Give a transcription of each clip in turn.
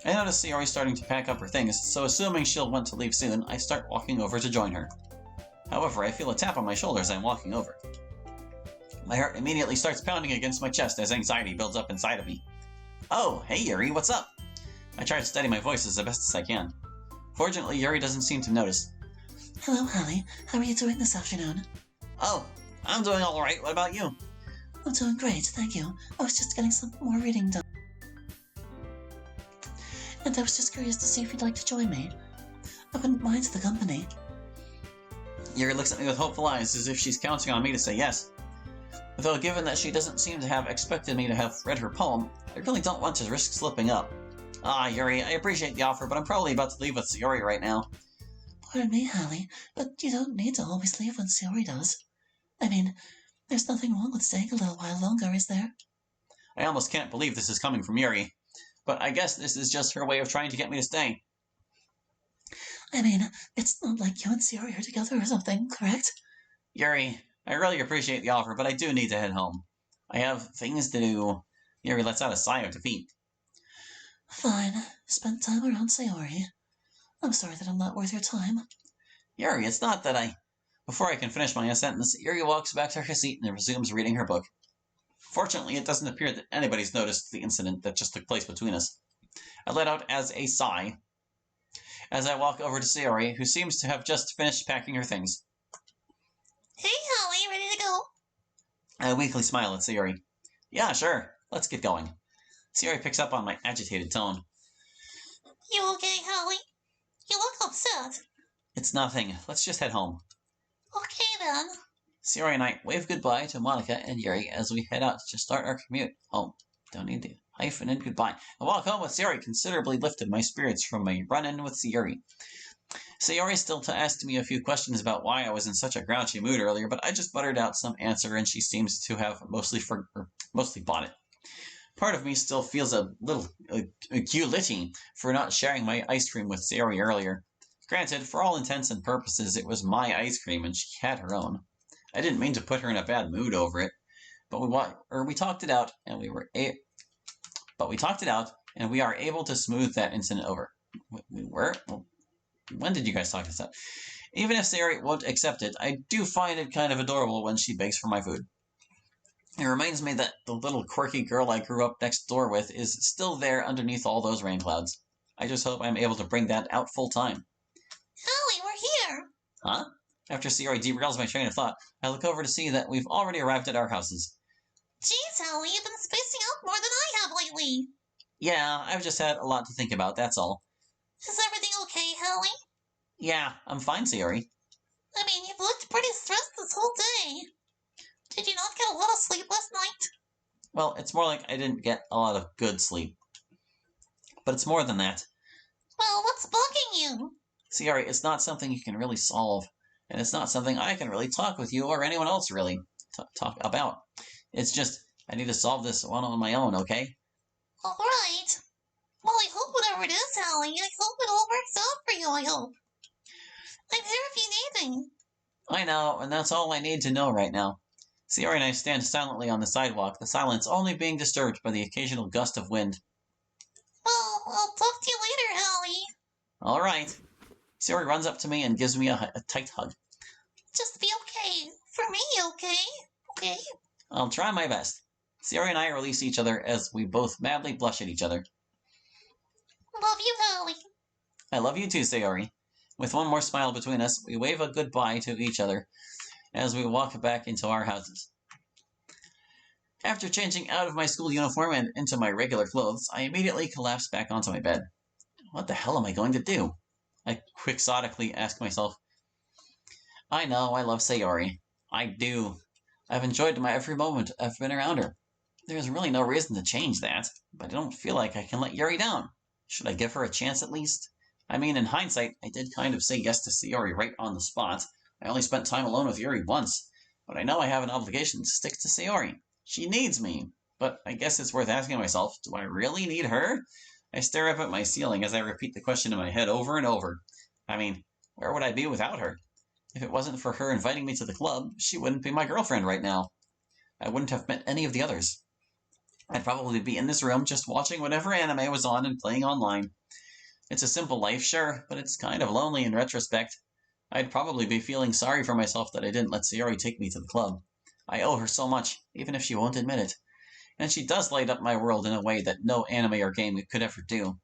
I notice Sayori starting to pack up her things, so assuming she'll want to leave soon, I start walking over to join her. However, I feel a tap on my shoulder as I'm walking over. My heart immediately starts pounding against my chest as anxiety builds up inside of me. Oh, hey Yuri, what's up? I try to steady my voice as best as I can. Fortunately, Yuri doesn't seem to notice. Hello, Hallie. How are you doing this afternoon? Oh, I'm doing alright. What about you? I'm doing great, thank you. I was just getting some more reading done. And I was just curious to see if you'd like to join me. I wouldn't mind the company. Yuri looks at me with hopeful eyes as if she's counting on me to say yes. Though given that she doesn't seem to have expected me to have read her poem, I really don't want to risk slipping up. Ah, Yuri, I appreciate the offer, but I'm probably about to leave with Sayori right now. Pardon me, Hallie, but you don't need to always leave when Sayori does. I mean, there's nothing wrong with staying a little while longer, is there? I almost can't believe this is coming from Yuri, but I guess this is just her way of trying to get me to stay. I mean, it's not like you and Sayori are together or something, correct? Yuri, I really appreciate the offer, but I do need to head home. I have things to do. Yuri lets out a sigh of defeat. Fine. Spend time around Sayori. I'm sorry that I'm not worth your time. Yuri, it's not that I... Before I can finish my sentence, Yuri walks back to her seat and resumes reading her book. Fortunately, it doesn't appear that anybody's noticed the incident that just took place between us. I let out as a sigh as I walk over to Sayori, who seems to have just finished packing her things. Hey, Holly, ready to go? I weakly smile at Sayori. Yeah, sure. Let's get going. Sayori picks up on my agitated tone. You okay, Holly? You look upset. It's nothing. Let's just head home. Okay, then. Sayori and I wave goodbye to Monica and Yuri as we head out to start our commute home. Don't need the hyphen in goodbye. A walk home with Sayori considerably lifted my spirits from my run-in with Sayori. Sayori still asked me a few questions about why I was in such a grouchy mood earlier, but I just buttered out some answer and she seems to have mostly bought it. Part of me still feels a little guilty for not sharing my ice cream with Sayori earlier. Granted, for all intents and purposes, it was my ice cream and she had her own. I didn't mean to put her in a bad mood over it, but we talked it out, and we are able to smooth that incident over. We were? Well, when did you guys talk this out? Even if Sayori won't accept it, I do find it kind of adorable when she begs for my food. It reminds me that the little quirky girl I grew up next door with is still there underneath all those rain clouds. I just hope I'm able to bring that out full time. Holly, we're here. Huh? After Sayori derails my train of thought, I look over to see that we've already arrived at our houses. Jeez, Holly, you've been spacing out more than I have lately. Yeah, I've just had a lot to think about, that's all. Is everything okay, Holly? Yeah, I'm fine, Sayori. I mean, you've looked pretty stressed this whole day. Did you not get a lot of sleep last night? Well, it's more like I didn't get a lot of good sleep. But it's more than that. Well, what's bugging you? Sayori, it's not something you can really solve. And it's not something I can really talk with you or anyone else really talk about. It's just, I need to solve this one on my own, okay? Alright. Well, I hope whatever it is, Holly, I hope it all works out for you, I hope. I'm here if you need me. I know, and that's all I need to know right now. Sayori and I stand silently on the sidewalk, the silence only being disturbed by the occasional gust of wind. Well, I'll talk to you later, Holly. All right. Sayori runs up to me and gives me a tight hug. Just be okay. For me, okay? Okay? I'll try my best. Sayori and I release each other as we both madly blush at each other. Love you, Holly. I love you too, Sayori. With one more smile between us, we wave a goodbye to each other as we walk back into our houses. After changing out of my school uniform and into my regular clothes, I immediately collapse back onto my bed. What the hell am I going to do? I quixotically ask myself. I know, I love Sayori. I do. I've enjoyed my every moment I've been around her. There's really no reason to change that, but I don't feel like I can let Yuri down. Should I give her a chance at least? I mean, in hindsight, I did kind of say yes to Sayori right on the spot. I only spent time alone with Yuri once, but I know I have an obligation to stick to Sayori. She needs me, but I guess it's worth asking myself, do I really need her? I stare up at my ceiling as I repeat the question in my head over and over. I mean, where would I be without her? If it wasn't for her inviting me to the club, she wouldn't be my girlfriend right now. I wouldn't have met any of the others. I'd probably be in this room just watching whatever anime was on and playing online. It's a simple life, sure, but it's kind of lonely in retrospect. I'd probably be feeling sorry for myself that I didn't let Sayori take me to the club. I owe her so much, even if she won't admit it. And she does light up my world in a way that no anime or game could ever do.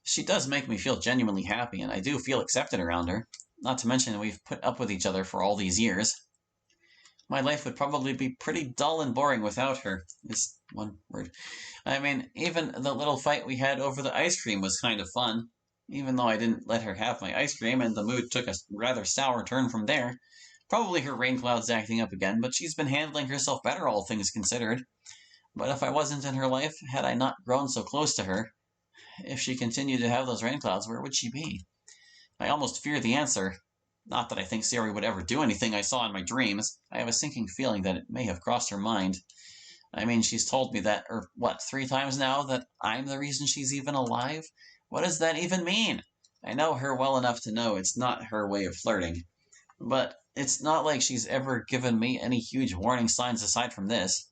She does make me feel genuinely happy, and I do feel accepted around her. Not to mention we've put up with each other for all these years. My life would probably be pretty dull and boring without her, is one word. I mean, even the little fight we had over the ice cream was kind of fun, even though I didn't let her have my ice cream and the mood took a rather sour turn from there. Probably her rain cloud's acting up again, but she's been handling herself better, all things considered. But if I wasn't in her life, had I not grown so close to her, if she continued to have those rain clouds, where would she be? I almost fear the answer. Not that I think Sayori would ever do anything I saw in my dreams. I have a sinking feeling that it may have crossed her mind. I mean, she's told me that, 3 times now, that I'm the reason she's even alive? What does that even mean? I know her well enough to know it's not her way of flirting. But it's not like she's ever given me any huge warning signs aside from this.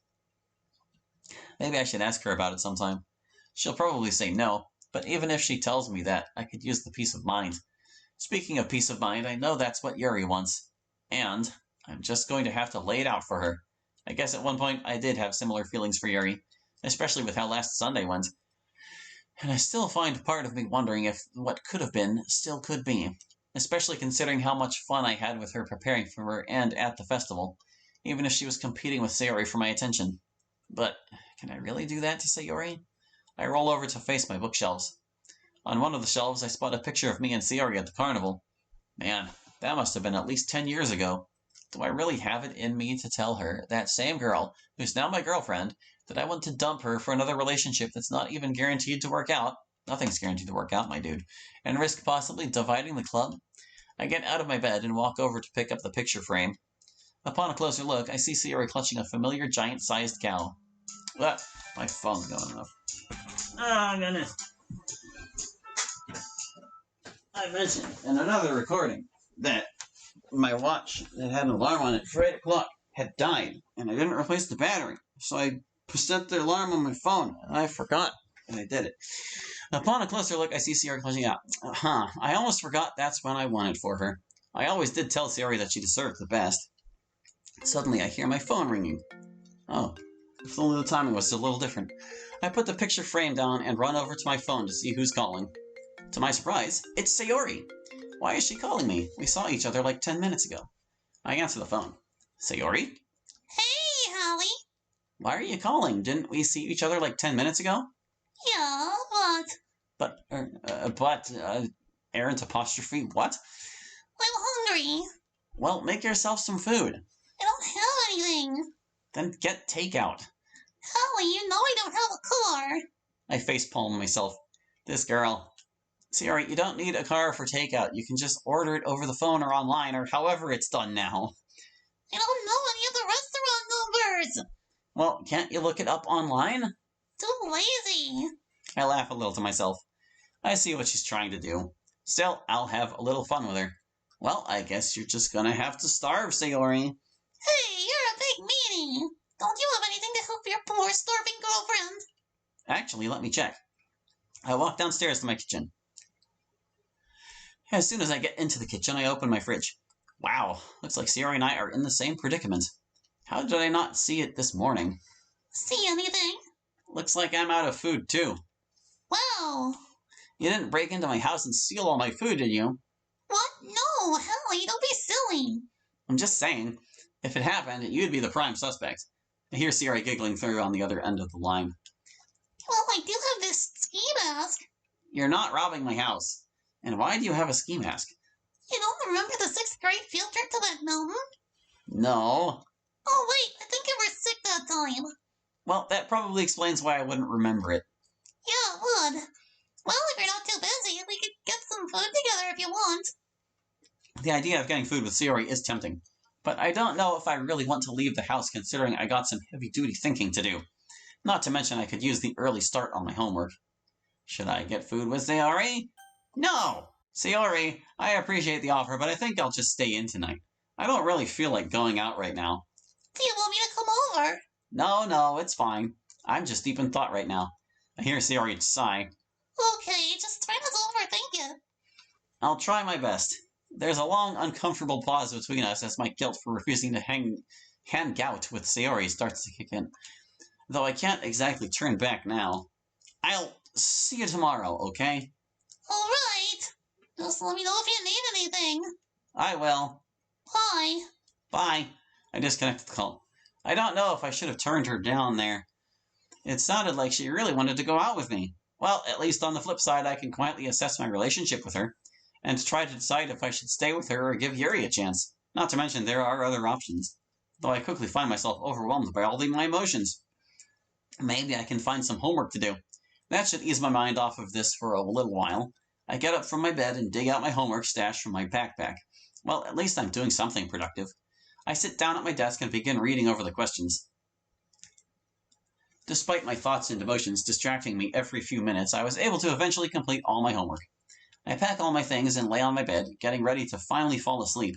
Maybe I should ask her about it sometime. She'll probably say no, but even if she tells me that, I could use the peace of mind. Speaking of peace of mind, I know that's what Yuri wants. And I'm just going to have to lay it out for her. I guess at one point I did have similar feelings for Yuri, especially with how last Sunday went. And I still find part of me wondering if what could have been still could be, especially considering how much fun I had with her preparing for her and at the festival, even if she was competing with Sayori for my attention. But can I really do that to Sayori? I roll over to face my bookshelves. On one of the shelves, I spot a picture of me and Sayori at the carnival. Man, that must have been at least 10 years ago. Do I really have it in me to tell her, that same girl, who's now my girlfriend, that I want to dump her for another relationship that's not even guaranteed to work out? Nothing's guaranteed to work out, my dude. And risk possibly dividing the club? I get out of my bed and walk over to pick up the picture frame. Upon a closer look, I see Sayori clutching a familiar giant-sized cow. My phone's going off. Oh, goodness. I mentioned in another recording that my watch that had an alarm on it for 8 o'clock had died, and I didn't replace the battery. So I set the alarm on my phone, and I forgot, and I did it. Upon a closer look, I see Sayori clutching out. I almost forgot that's what I wanted for her. I always did tell Sayori that she deserved the best. Suddenly, I hear my phone ringing. Oh, if only the timing was a little different. I put the picture frame down and run over to my phone to see who's calling. To my surprise, it's Sayori. Why is she calling me? We saw each other like 10 minutes ago. I answer the phone. Sayori? Hey, Holly. Why are you calling? Didn't we see each other like 10 minutes ago? Yeah, what? Errant apostrophe, what? I'm hungry. Well, make yourself some food. I don't have anything. Then get takeout. Holly, you know I don't have a car. I facepalm myself. This girl. Sayori, you don't need a car for takeout. You can just order it over the phone or online or however it's done now. I don't know any of the restaurant numbers. Well, can't you look it up online? Too lazy. I laugh a little to myself. I see what she's trying to do. Still, I'll have a little fun with her. Well, I guess you're just gonna have to starve, Sayori. Hey, you're a big meanie. Don't you have anything to help your poor starving girlfriend? Actually, let me check. I walk downstairs to my kitchen. As soon as I get into the kitchen, I open my fridge. Wow, looks like Sayori and I are in the same predicament. How did I not see it this morning? See anything? Looks like I'm out of food, too. Wow. You didn't break into my house and steal all my food, did you? What? No, Holly, don't be silly. I'm just saying, if it happened, you'd be the prime suspect. I hear Sayori giggling through on the other end of the line. Well, I do have this ski mask. You're not robbing my house. And why do you have a ski mask? You don't remember the 6th grade field trip to that mountain? No. Oh, wait, I think you were sick that time. Well, that probably explains why I wouldn't remember it. Yeah, it would. Well, if you're not too busy, we could get some food together if you want. The idea of getting food with Sayori is tempting, but I don't know if I really want to leave the house considering I got some heavy-duty thinking to do. Not to mention I could use the early start on my homework. Should I get food with Sayori? No! Sayori, I appreciate the offer, but I think I'll just stay in tonight. I don't really feel like going out right now. Do you want me to come over? No, it's fine. I'm just deep in thought right now. I hear Sayori sigh. Okay, just turn us over, thank you. I'll try my best. There's a long, uncomfortable pause between us as my guilt for refusing to hang out with Sayori starts to kick in. Though I can't exactly turn back now. I'll see you tomorrow, okay? Alright. Just let me know if you need anything. I will. Bye. Bye. I disconnected the call. I don't know if I should have turned her down there. It sounded like she really wanted to go out with me. Well, at least on the flip side, I can quietly assess my relationship with her, and try to decide if I should stay with her or give Yuri a chance. Not to mention, there are other options. Though I quickly find myself overwhelmed by all my emotions. Maybe I can find some homework to do. That should ease my mind off of this for a little while. I get up from my bed and dig out my homework stash from my backpack. Well, at least I'm doing something productive. I sit down at my desk and begin reading over the questions. Despite my thoughts and emotions distracting me every few minutes, I was able to eventually complete all my homework. I pack all my things and lay on my bed, getting ready to finally fall asleep.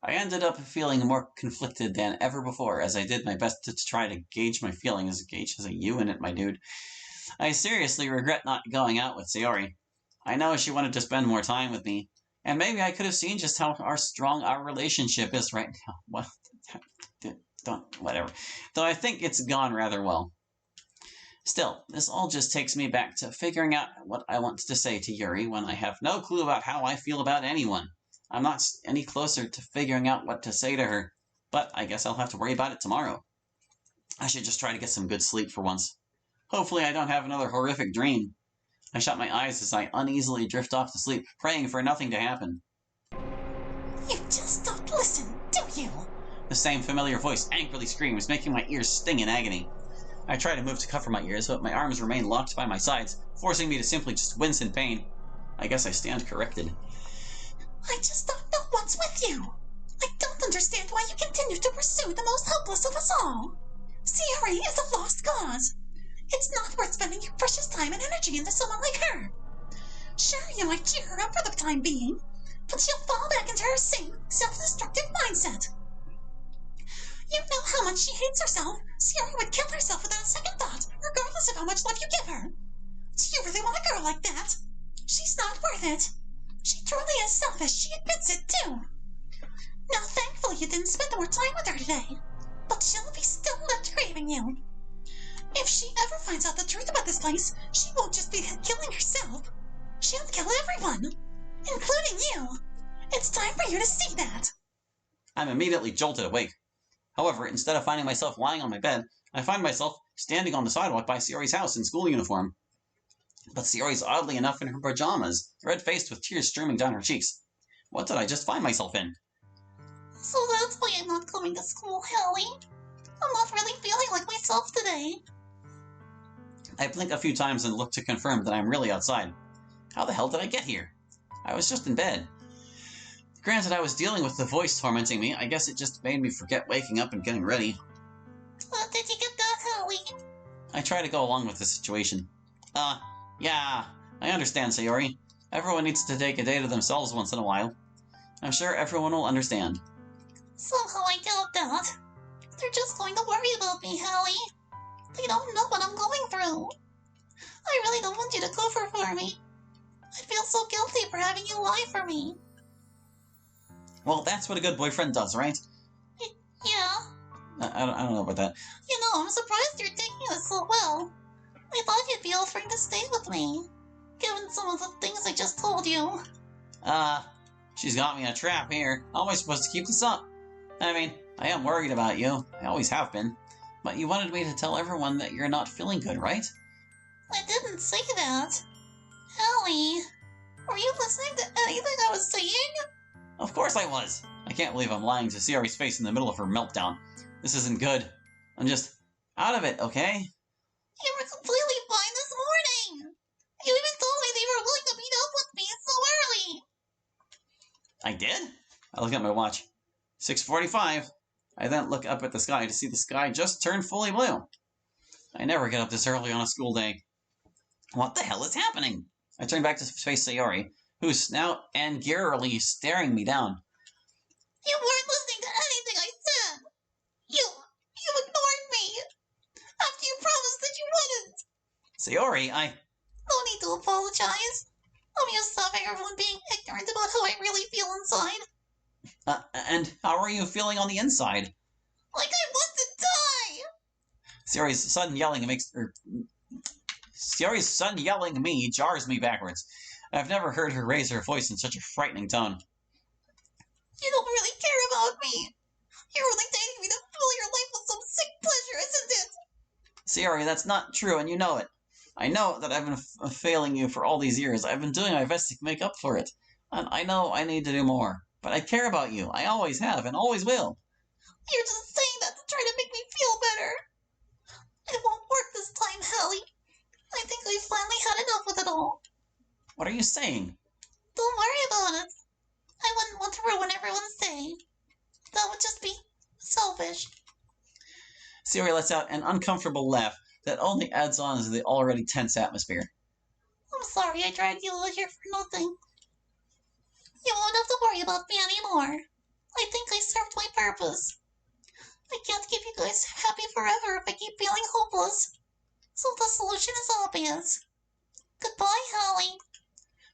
I ended up feeling more conflicted than ever before as I did my best to try to gauge my feelings. Gauge as a U in it, my dude. I seriously regret not going out with Sayori. I know she wanted to spend more time with me, and maybe I could have seen just how strong our relationship is right now. Well, whatever. Though I think it's gone rather well. Still, this all just takes me back to figuring out what I want to say to Yuri when I have no clue about how I feel about anyone. I'm not any closer to figuring out what to say to her, but I guess I'll have to worry about it tomorrow. I should just try to get some good sleep for once. Hopefully I don't have another horrific dream. I shut my eyes as I uneasily drift off to sleep, praying for nothing to happen. You just don't listen, do you? The same familiar voice angrily screams, making my ears sting in agony. I try to move to cover my ears, but my arms remain locked by my sides, forcing me to simply just wince in pain. I guess I stand corrected. I just don't know what's with you. I don't understand why you continue to pursue the most helpless of us all. Sayori is a lost cause. It's not worth spending your precious time and energy into someone like her. Sure, you might cheer her up for the time being, but she'll fall back into her same self-destructive mindset. You know how much she hates herself. Sayori would kill herself without a second thought, regardless of how much love you give her. Do you really want a girl like that? She's not worth it. She truly is selfish. She admits it, too. Now, thankfully, you didn't spend more time with her today, but she'll be still left craving you. If she ever finds out the truth about this place, she won't just be killing herself. She'll kill everyone, including you. It's time for you to see that. I'm immediately jolted awake. However, instead of finding myself lying on my bed, I find myself standing on the sidewalk by Sayori's house in school uniform. But Sayori's oddly enough in her pajamas, red-faced with tears streaming down her cheeks. What did I just find myself in? So that's why I'm not coming to school, Hallie. I'm not really feeling like myself today. I blink a few times and look to confirm that I'm really outside. How the hell did I get here? I was just in bed. Granted, I was dealing with the voice tormenting me. I guess it just made me forget waking up and getting ready. Did you get that, Hallie? I try to go along with the situation. Yeah, I understand, Sayori. Everyone needs to take a day to themselves once in a while. I'm sure everyone will understand. Somehow I doubt that. They're just going to worry about me, Hallie. They don't know what I'm going through. I really don't want you to cover for me. I feel so guilty for having you lie for me. Well, that's what a good boyfriend does, right? Yeah. I don't know about that. You know, I'm surprised you're taking this so well. I thought you'd be offering to stay with me, given some of the things I just told you. She's got me in a trap here. How am I supposed to keep this up? I mean, I am worried about you. I always have been. But you wanted me to tell everyone that you're not feeling good, right? I didn't say that. Hallie, were you listening to anything I was saying? Of course I was. I can't believe I'm lying to Sayori's face in the middle of her meltdown. This isn't good. I'm just out of it, okay? You were completely fine this morning. You even told me that you were willing to meet up with me so early. I did? I look at my watch. 6:45. I then look up at the sky to see the sky just turn fully blue. I never get up this early on a school day. What the hell is happening? I turn back to face Sayori, who's now angrily staring me down. You weren't listening to anything I said. You ignored me. After you promised that you Sayori, No need to apologize. I'm used to having everyone being ignorant about how I really feel inside. And how are you feeling on the inside? Like I want to die! Sayori's sudden yelling at me jars me backwards. I've never heard her raise her voice in such a frightening tone. You don't really care about me. You're only dating me to fill your life with some sick pleasure, isn't it? Sayori, that's not true, and you know it. I know that I've been failing you for all these years. I've been doing my best to make up for it. And I know I need to do more. But I care about you. I always have and always will. You're just saying that to try to make me feel better. It won't work this time, Hallie. I think I finally had enough with it all. What are you saying? Don't worry about it. I wouldn't want to ruin everyone's day. That would just be selfish. Sayori lets out an uncomfortable laugh that only adds on to the already tense atmosphere. I'm sorry I dragged you out here for nothing. You won't have to worry about me anymore. I think I served my purpose. I can't keep you guys happy forever if I keep feeling hopeless. So the solution is obvious. Goodbye, Hallie.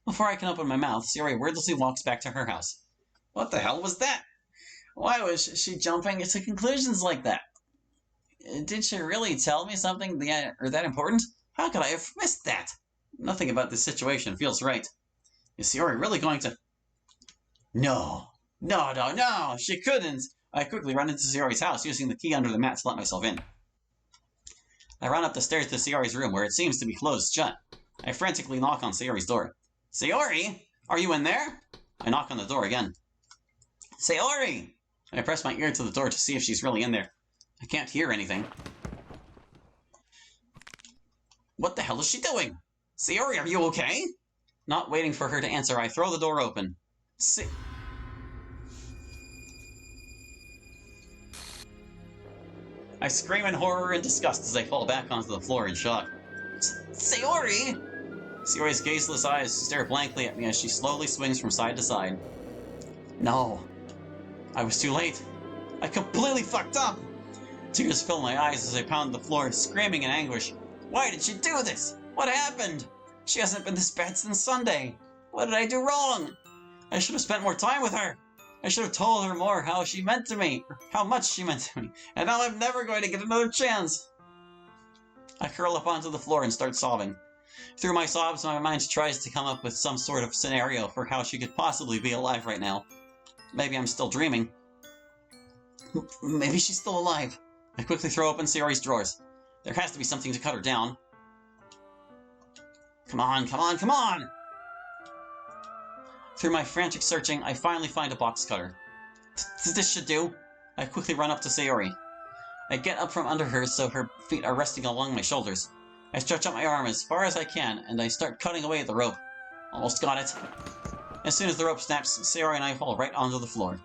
Before I can open my mouth, Sayori wordlessly walks back to her house. What the hell was that? Why was she jumping to conclusions like that? Did she really tell me something that important? How could I have missed that? Nothing about this situation feels right. Is Sayori really going to... No, she couldn't! I quickly run into Sayori's house, using the key under the mat to let myself in. I run up the stairs to Sayori's room, where it seems to be closed shut. I frantically knock on Sayori's door. Sayori! Are you in there? I knock on the door again. Sayori! I press my ear to the door to see if she's really in there. I can't hear anything. What the hell is she doing? Sayori, are you okay? Not waiting for her to answer, I throw the door open. I scream in horror and disgust as I fall back onto the floor in shock. Sayori! Sayori's gazeless eyes stare blankly at me as she slowly swings from side to side. No. I was too late. I completely fucked up! Tears fill my eyes as I pound the floor, screaming in anguish. Why did she do this? What happened? She hasn't been this bad since Sunday. What did I do wrong? I should have spent more time with her. I should have told her more how much she meant to me, and now I'm never going to get another chance. I curl up onto the floor and start sobbing. Through my sobs, my mind tries to come up with some sort of scenario for how she could possibly be alive right now. Maybe I'm still dreaming. Maybe she's still alive. I quickly throw open Sayori's drawers. There has to be something to cut her down. Come on! Through my frantic searching, I finally find a box cutter. This should do. I quickly run up to Sayori. I get up from under her so her feet are resting along my shoulders. I stretch out my arm as far as I can, and I start cutting away at the rope. Almost got it. As soon as the rope snaps, Sayori and I fall right onto the floor.